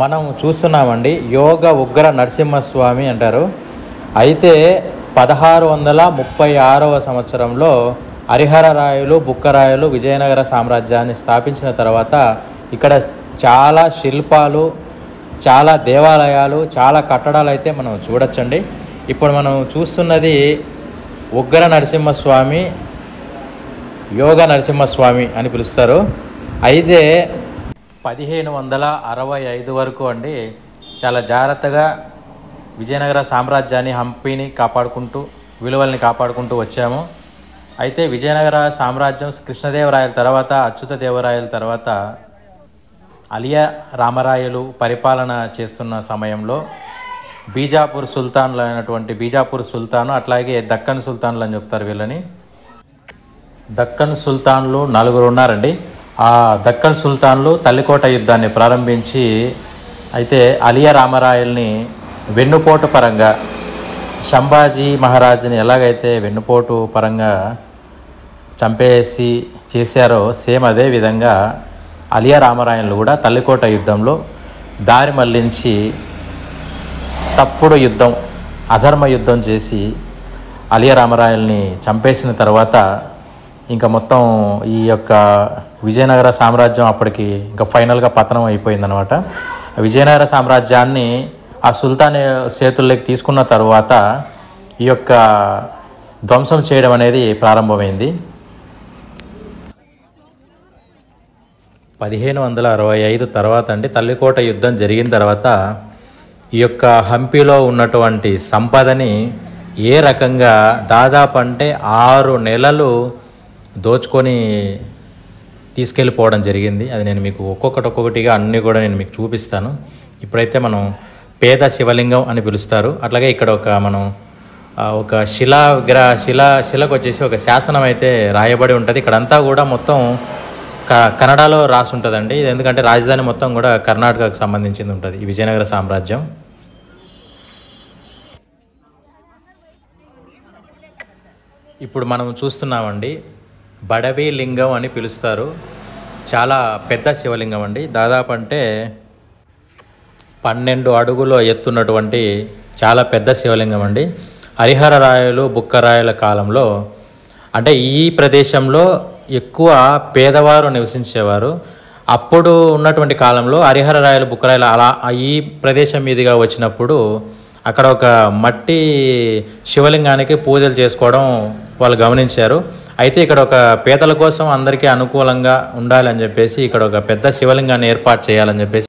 మనం చూస్తున్నామండి యోగ ఉగ్ర నరసింహస్వామి అంటారు. అయితే 1636వ సంవత్సరంలో హరిహర రాయలు బుక్కరాయలు విజయనగర సామ్రాజ్యాన్ని స్థాపించిన తర్వాత ఇక్కడ చాలా శిల్పాలు, చాలా దేవాలయాలు, చాలా కట్టడాలు అయితే మనం చూడొచ్చండి. ఇప్పుడు మనం చూస్తున్నది ఉగ్ర నరసింహస్వామి, యోగ నరసింహస్వామి అని పిలుస్తారు. అయితే 1565 వరకు అండి చాలా జాగ్రత్తగా విజయనగర సామ్రాజ్యాన్ని, హంపీని కాపాడుకుంటూ, విలువల్ని కాపాడుకుంటూ వచ్చాము. అయితే విజయనగర సామ్రాజ్యం కృష్ణదేవరాయల తర్వాత, అచ్యుతదేవరాయల తర్వాత అలియా రామరాయలు పరిపాలన చేస్తున్న సమయంలో బీజాపూర్ సుల్తాన్లు అయినటువంటి బీజాపూర్ సుల్తాను, అట్లాగే దక్కన్ సుల్తాన్లు అని చెప్తారు వీళ్ళని. దక్కన్ సుల్తాన్లు 4 ఉన్నారండి. ఆ దక్కన్ సుల్తాన్లు తల్లికోట యుద్ధాన్ని ప్రారంభించి, అయితే అలియా రామరాయల్ని వెన్నుపోటు పరంగా సంభాజీ మహారాజుని ఎలాగైతే వెన్నుపోటు పరంగా చంపేసి చేశారో, సేమ్ అదే విధంగా అలియా రామరాయలు కూడా తల్లికోట యుద్ధంలో దారి మళ్లించి తప్పుడు యుద్ధం, అధర్మ యుద్ధం చేసి అలియా రామరాయల్ని చంపేసిన తర్వాత ఇంకా మొత్తం ఈ యొక్క విజయనగర సామ్రాజ్యం అప్పటికి ఇంకా ఫైనల్గా పతనం అయిపోయిందనమాట. విజయనగర సామ్రాజ్యాన్ని ఆ సుల్తాన్ చేతుల్లోకి తీసుకున్న తర్వాత ఈ యొక్క ధ్వంసం చేయడం అనేది ప్రారంభమైంది. 1565 తర్వాత అండి తల్లికోట యుద్ధం జరిగిన తర్వాత ఈ యొక్క హంపీలో ఉన్నటువంటి సంపదని ఏ రకంగా దాదాపు అంటే 6 నెలలు దోచుకొని తీసుకెళ్ళిపోవడం జరిగింది. అది నేను మీకు ఒక్కొక్కటిగా అన్నీ కూడా నేను మీకు చూపిస్తాను. ఇప్పుడైతే మనం పేద శివలింగం అని పిలుస్తారు. అట్లాగే ఇక్కడ ఒక శిలకు వచ్చేసి ఒక శాసనం అయితే రాయబడి ఉంటుంది. ఇక్కడంతా కూడా మొత్తం కన్నడలో రాసి ఉంటుందండి. ఇది ఎందుకంటే రాజధాని మొత్తం కూడా కర్ణాటకకు సంబంధించింది ఉంటుంది ఈ విజయనగర సామ్రాజ్యం. ఇప్పుడు మనం చూస్తున్నామండి బడవి లింగం అని పిలుస్తారు. చాలా పెద్ద శివలింగం అండి. దాదాపు అంటే 12 అడుగుల ఎత్తున్నటువంటి చాలా పెద్ద శివలింగం అండి. హరిహర రాయలు బుక్కరాయల కాలంలో అంటే ఈ ప్రదేశంలో ఎక్కువ పేదవారు నివసించేవారు. అప్పుడు ఉన్నటువంటి కాలంలో హరిహర రాయలు బుక్కరాయలు అలా ఈ ప్రదేశం మీదుగా వచ్చినప్పుడు అక్కడ ఒక మట్టి శివలింగానికి పూజలు చేసుకోవడం వాళ్ళు గమనించారు. అయితే ఇక్కడ ఒక పేదల కోసం అందరికీ అనుకూలంగా ఉండాలని చెప్పేసి ఇక్కడ ఒక పెద్ద శివలింగాన్ని ఏర్పాటు చేయాలని చెప్పేసి